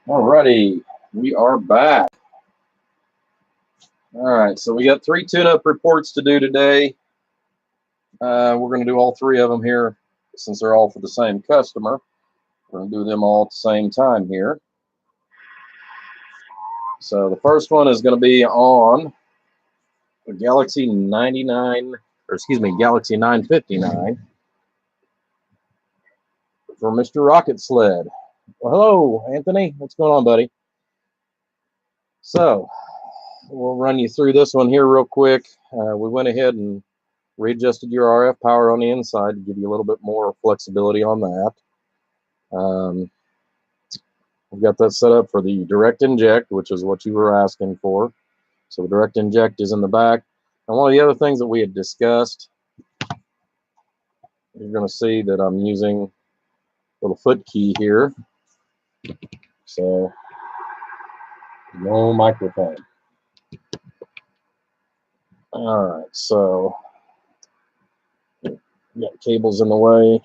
Alrighty, we are back. Alright, so we got 3 tune-up reports to do today. We're going to do all 3 of them here since they're all for the same customer. We're going to do them all at the same time here. So the first one is going to be on the Galaxy 959 for Mr. Rocket Sled. Well, hello, Anthony. What's going on, buddy? So we'll run you through this one here real quick. We went ahead and readjusted your RF power on the inside to give you a little bit more flexibility on that. We've got that set up for the direct inject, which is what you were asking for. So the direct inject is in the back. And one of the other things that we had discussed, you're going to see that I'm using a little foot key here. So no microphone. All right, so got cables in the way.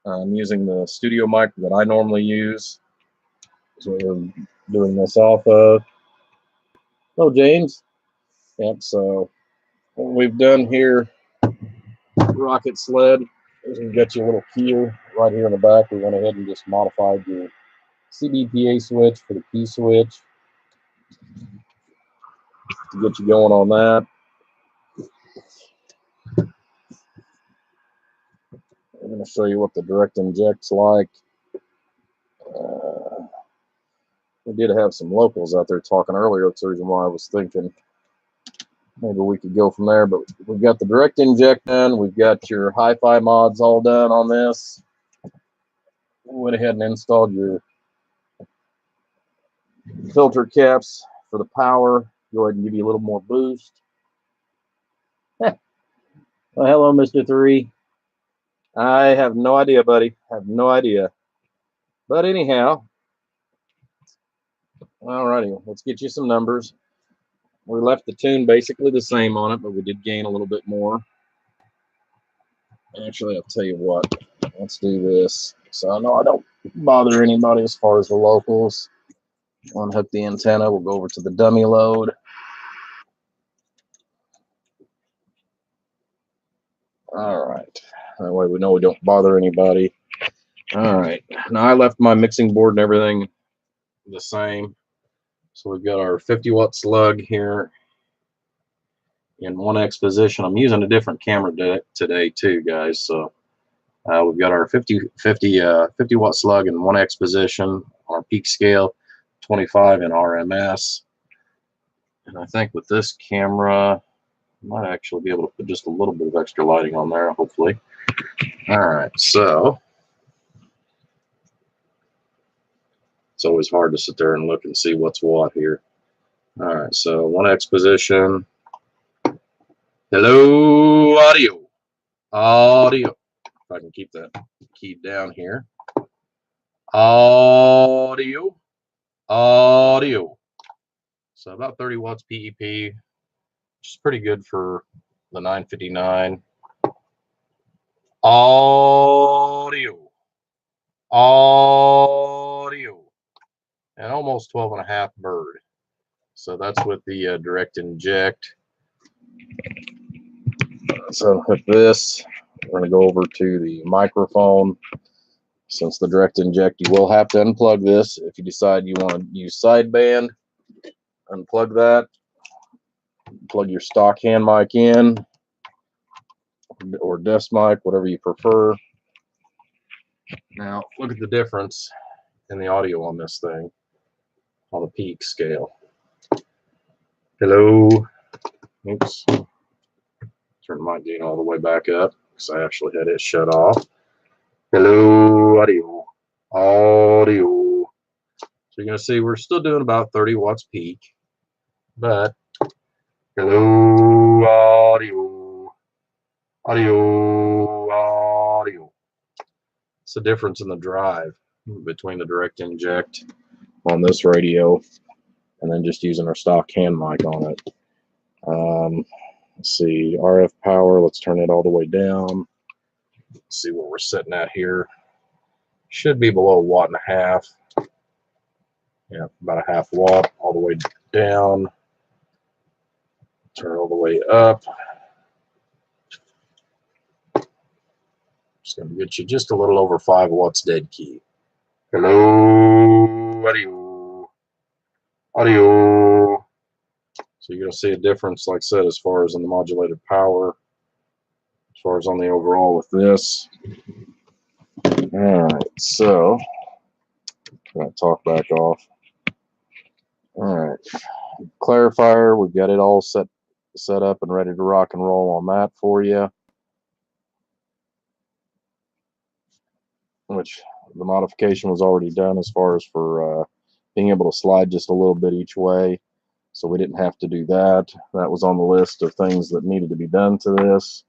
I'm using the studio mic that I normally use. So we're doing this off of. Hello, James. Yep, so what we've done here, Rocket Sled, is we've got your little key right here in the back. We went ahead and just modified your CBPA switch for the key switch to get you going on that. I'm going to show you what the direct inject's like. We did have some locals out there talking earlier. That's the reason why I was thinking maybe we could go from there. But we've got the direct inject done. We've got your hi-fi mods all done on this. We went ahead and installed your filter caps for the power. Go ahead and give you a little more boost. Well, hello, Mr. 3. I have no idea, buddy. I have no idea. But anyhow, alrighty, let's get you some numbers. We left the tune basically the same on it, but we did gain a little bit more. Actually, I'll tell you what. Let's do this. So I know I don't bother anybody as far as the locals. Unhook the antenna. We'll go over to the dummy load. All right. That way we know we don't bother anybody. All right. Now I left my mixing board and everything the same. So we've got our 50-watt slug here in 1x position. I'm using a different camera today too, guys. So we've got our 50-watt slug in 1x position, our peak scale 25 in RMS. And I think with this camera, I might actually be able to put just a little bit of extra lighting on there, hopefully. All right, so it's always hard to sit there and look and see what's what here. All right, so 1x position. Hello, audio. Audio. If I can keep that key down here. Audio. Audio. So about 30 watts PEP, which is pretty good for the 959. Audio. Audio. And almost 12.5 bird. So that's with the direct inject. So with this, we're going to go over to the microphone. Since the direct inject, you will have to unplug this. If you decide you want to use sideband, unplug that. Plug your stock hand mic in, or desk mic, whatever you prefer. Now, look at the difference in the audio on this thing, on the peak scale. Hello. Oops. Turn my gain all the way back up because I actually had it shut off. Hello, audio. Audio. So you're going to see we're still doing about 30 watts peak, but hello, audio. Audio. Audio. It's the difference in the drive between the direct inject on this radio and then just using our stock hand mic on it. Let's see, RF power, let's turn it all the way down. Let's see what we're sitting at here. Should be below 1.5 watts. Yeah, about a half watt all the way down. Turn all the way up. Just going to get you just a little over 5 watts dead key. Hello, audio, audio. So you're going to see a difference, like I said, as far as in the modulated power, as far as on the overall with this. All right, so I'm going to talk back off. All right, clarifier, we've got it all set up and ready to rock and roll on that for you. Which the modification was already done as far as for being able to slide just a little bit each way. So we didn't have to do that. That was on the list of things that needed to be done to this.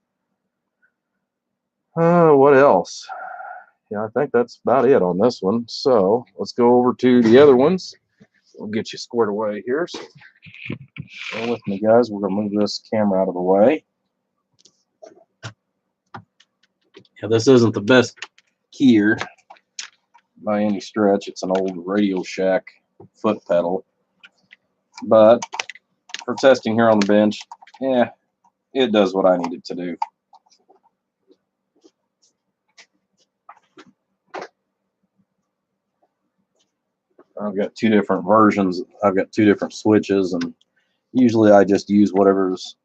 What else? Yeah, I think that's about it on this one. So let's go over to the other ones. We'll get you squared away here. So bear with me, guys. We're going to move this camera out of the way. Yeah, this isn't the best keyer by any stretch. It's an old Radio Shack foot pedal. But for testing here on the bench, yeah, it does what I need it to do. I've got 2 different versions. I've got 2 different switches, and usually I just use whatever's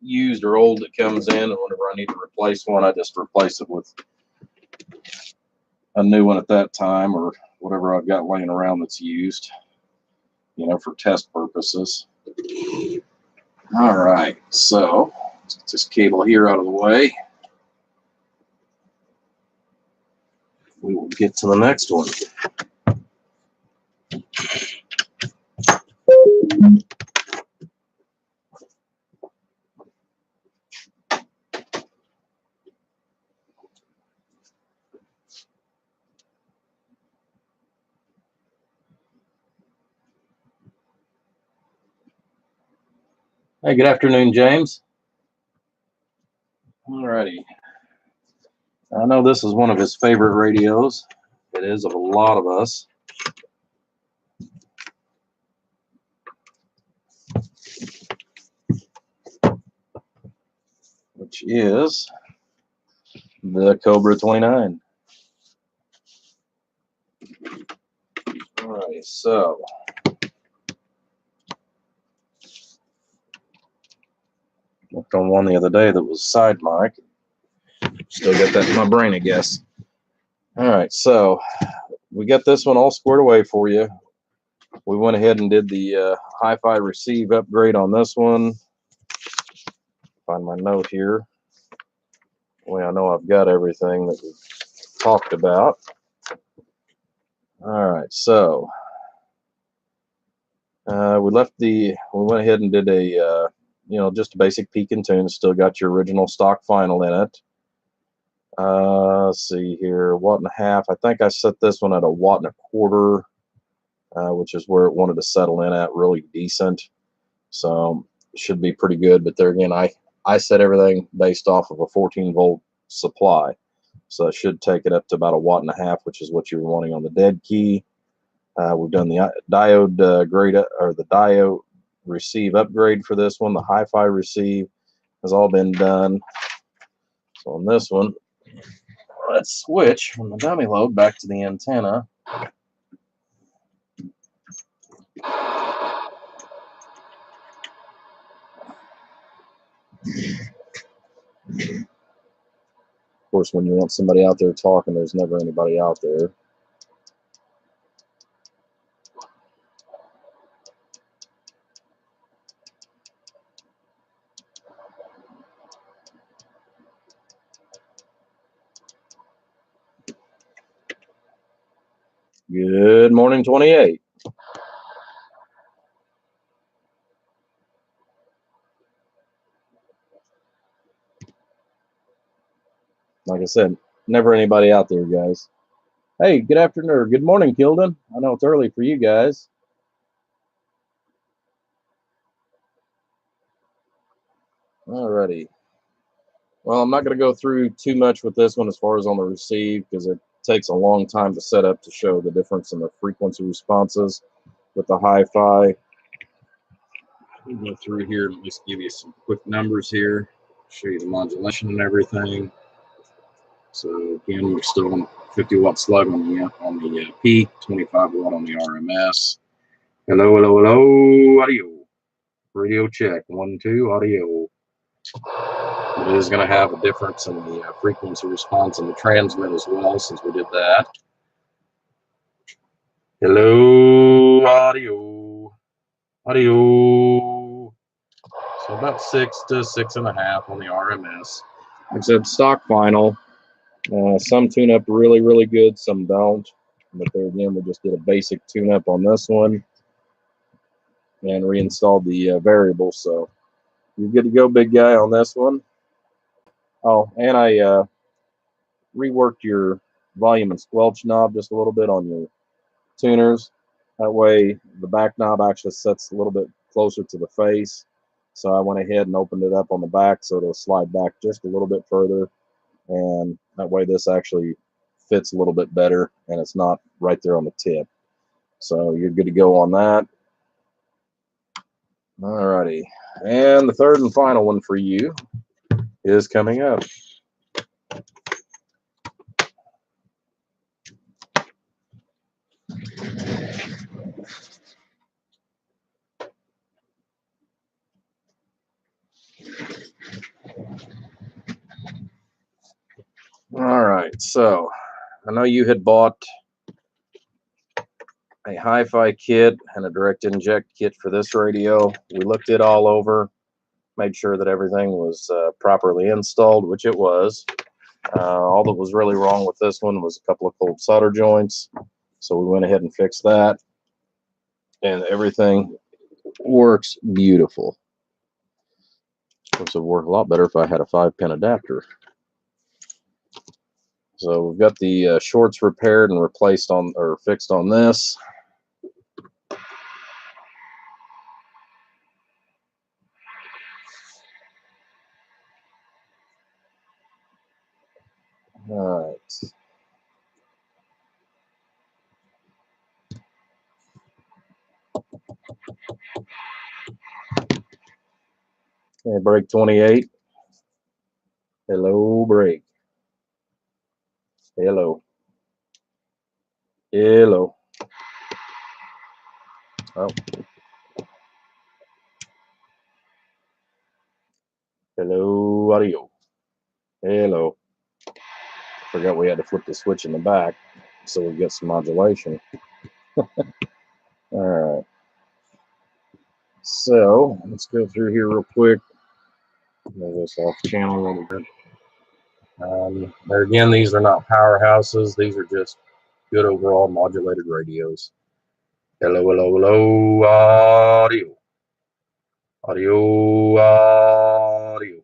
used or old that comes in, and whenever I need to replace one, I just replace it with a new one at that time, or whatever I've got laying around that's used, you know, for test purposes. All right, so let's get this cable here out of the way. We will get to the next one. Hey, good afternoon, James. All righty. I know this is one of his favorite radios. It is of a lot of us. Which is the Cobra 29. All right, so looked on one the other day that was side mic. Still got that in my brain, I guess. All right, so we got this one all squared away for you. We went ahead and did the hi-fi receive upgrade on this one. Find my note here. Well, I know I've got everything that we talked about. All right, so we went ahead and did a just a basic peak and tune. Still got your original stock final in it. Let's see here, 1.5 watts. I think I set this one at 1.25 watts, which is where it wanted to settle in at, really decent. So should be pretty good. But there again, I set everything based off of a 14-volt supply, so it should take it up to about 1.5 watts, which is what you're wanting on the dead key. We've done the diode grade, or the diode receive upgrade for this one. The hi-fi receive has all been done. So on this one, let's switch from the dummy load back to the antenna. Of course, when you want somebody out there talking, there's never anybody out there. Good morning, 28. Like I said, never anybody out there, guys. Hey, good afternoon, or good morning, Kilden. I know it's early for you guys. Alrighty. Well, I'm not going to go through too much with this one as far as on the receive, because takes a long time to set up to show the difference in the frequency responses with the hi-fi. Let me go through here and just give you some quick numbers here, show you the modulation and everything. So again, we're still on 50 watt slug on the peak, 25 watt on the RMS. Hello, hello, hello, audio. Radio check, 1, 2, audio. It is going to have a difference in the frequency response in the transmit as well, since we did that. Hello, audio. Audio. So about 6 to 6.5 on the RMS. Like I said, stock final. Some tune up really, really good, some don't. But there again, we just did a basic tune up on this one and reinstalled the variable. So you're good to go, big guy, on this one. Oh, and I reworked your volume and squelch knob just a little bit on your tuners. That way the back knob actually sits a little bit closer to the face. So I went ahead and opened it up on the back so it'll slide back just a little bit further. And that way this actually fits a little bit better and it's not right there on the tip. So you're good to go on that. Alrighty. And the third and final one for you is coming up. All right, so I know you had bought a hi-fi kit and a direct inject kit for this radio. We looked it all over, made sure that everything was properly installed, which it was. All that was really wrong with this one was a couple of cold solder joints. So we went ahead and fixed that. And everything works beautiful. This would work a lot better if I had a 5-pin adapter. So we've got the shorts repaired and replaced on, or fixed on this. All right. Okay, brake 28. Hello, brake. Hello. Hello. Oh. Hello, audio. Hello. Forgot we had to flip the switch in the back so we get some modulation. All right. So let's go through here real quick. Move this off channel a little bit. There again, these are not powerhouses. These are just good overall modulated radios. Hello, hello, hello, audio. Audio, audio.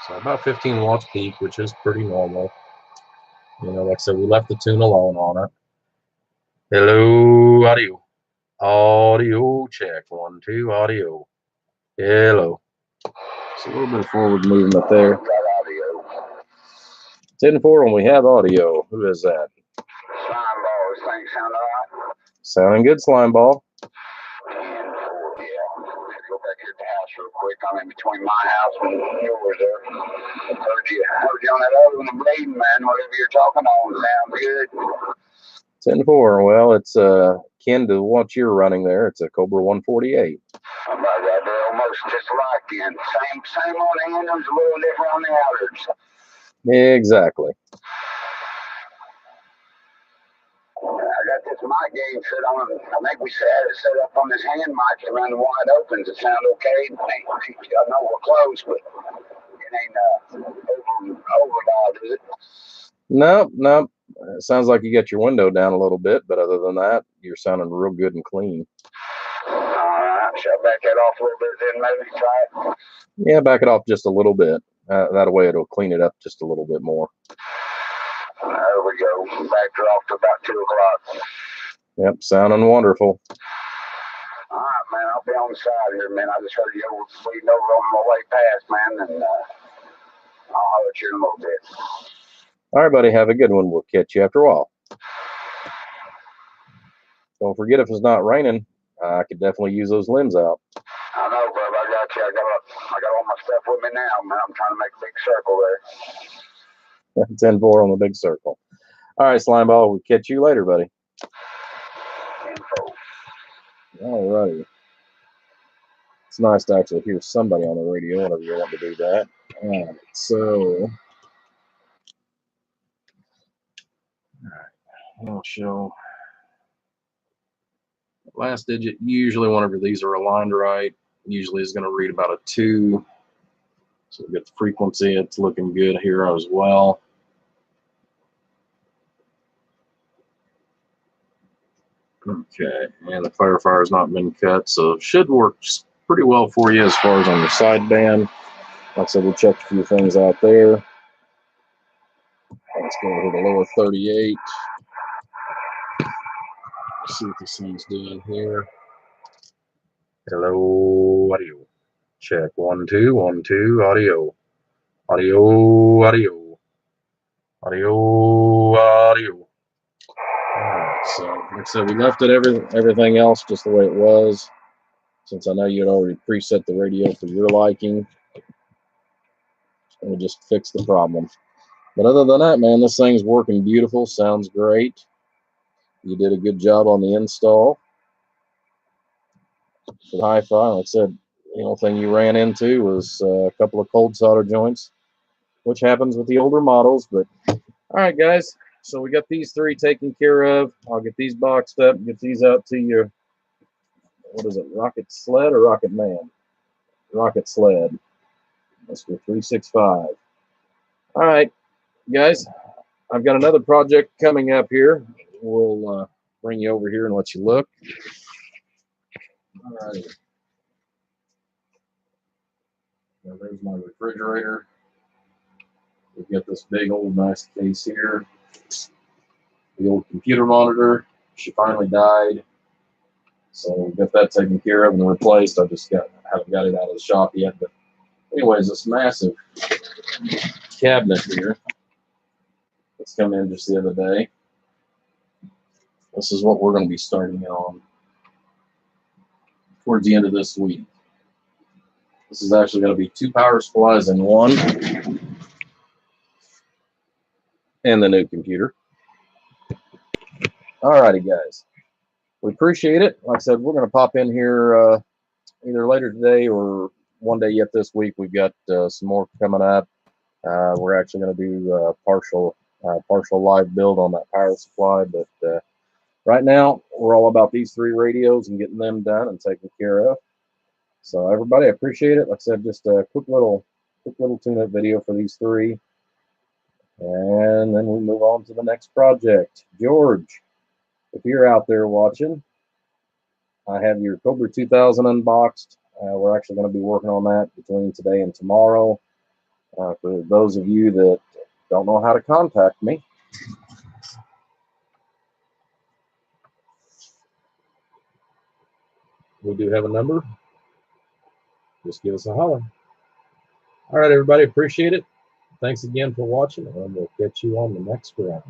So about 15 watts peak, which is pretty normal. You know, like I said, we left the tune alone on it. Hello, audio. Audio check. 1, 2, audio. Hello. It's a little bit of forward movement there. 10-4 when we have audio. Who is that? Slime ball. This thing sound all right? Sounding good, slime ball. 10-4, yeah. Let's go back here to the house real quick. I'm in between my house and yours there. Heard you on that other one, the bleeding, man. Whatever you're talking on sounds good. 10-4. Well, it's akin to what you're running there. It's a Cobra 148. About that, they're almost just like then. Same on the inwards, a little different on the outwards. Exactly. I got this mic game set on. I think we had it set up on this hand mic around the wide opens. It sound okay. I know we're close, but it ain't overloud, is it? Nope, nope. It sounds like you got your window down a little bit, but other than that, you're sounding real good and clean. All right, shall I back that off a little bit then, maybe try it? Yeah, back it off just a little bit. That way it'll clean it up just a little bit more. There we go. Backed her off to about 2 o'clock. Yep, sounding wonderful. All right, man. I'll be on the side here, man. I just heard you bleeding over on my way past, man, and I'll holler at you in a little bit. All right, buddy. Have a good one. We'll catch you after a while. Don't forget, if it's not raining, I could definitely use those limbs out. I know, bub. I got you. I got all my stuff with me now, man. I'm trying to make a big circle there. 10-4 on the big circle. All right, Slimeball. We'll catch you later, buddy. Info. All righty. It's nice to actually hear somebody on the radio whenever you want to do that. All right, so I'll show last digit. Usually, whenever these are aligned right, usually is going to read about a 2. So we get the frequency. It's looking good here as well. Okay, and the firefire's not been cut, so it should work pretty well for you as far as on your sideband. Like I said, we checked a few things out there. Let's go to the lower 38. Let's see what this thing's doing here. Hello, audio. Check 1 2 1 2 audio. Audio, audio. Audio, audio. Alright, so like I said, we left it everything else just the way it was. Since I know you had already preset the radio for your liking. And we just fixed the problem. But other than that, man, this thing's working beautiful. Sounds great. You did a good job on the install. For the hi-fi, like I said, the only thing you ran into was a couple of cold solder joints, which happens with the older models. But all right, guys, so we got these 3 taken care of. I'll get these boxed up, get these out to you. What is it, Rocket Sled or Rocket Man? Rocket Sled. That's for 365. All right, guys, I've got another project coming up here. We'll bring you over here and let you look. All right. Now there's my refrigerator. We've got this big old nice case here. The old computer monitor. She finally died. So we've got that taken care of and replaced. I just haven't got it out of the shop yet. But anyways, this massive cabinet here that's come in just the other day. This is what we're going to be starting on towards the end of this week. This is actually going to be 2 power supplies in one, and the new computer. Alrighty, guys. We appreciate it. Like I said, we're going to pop in here either later today or one day yet this week. We've got some more coming up. We're actually going to do partial live build on that power supply, but right now we're all about these 3 radios and getting them done and taken care of. So everybody, I appreciate it. Like I said, just a quick little tune-up video for these 3, and then we move on to the next project. George, if you're out there watching, I have your Cobra 2000 unboxed. We're actually going to be working on that between today and tomorrow. For those of you that don't know how to contact me, we do have a number. Just give us a holler. All right, everybody, appreciate it. Thanks again for watching, and we'll catch you on the next round.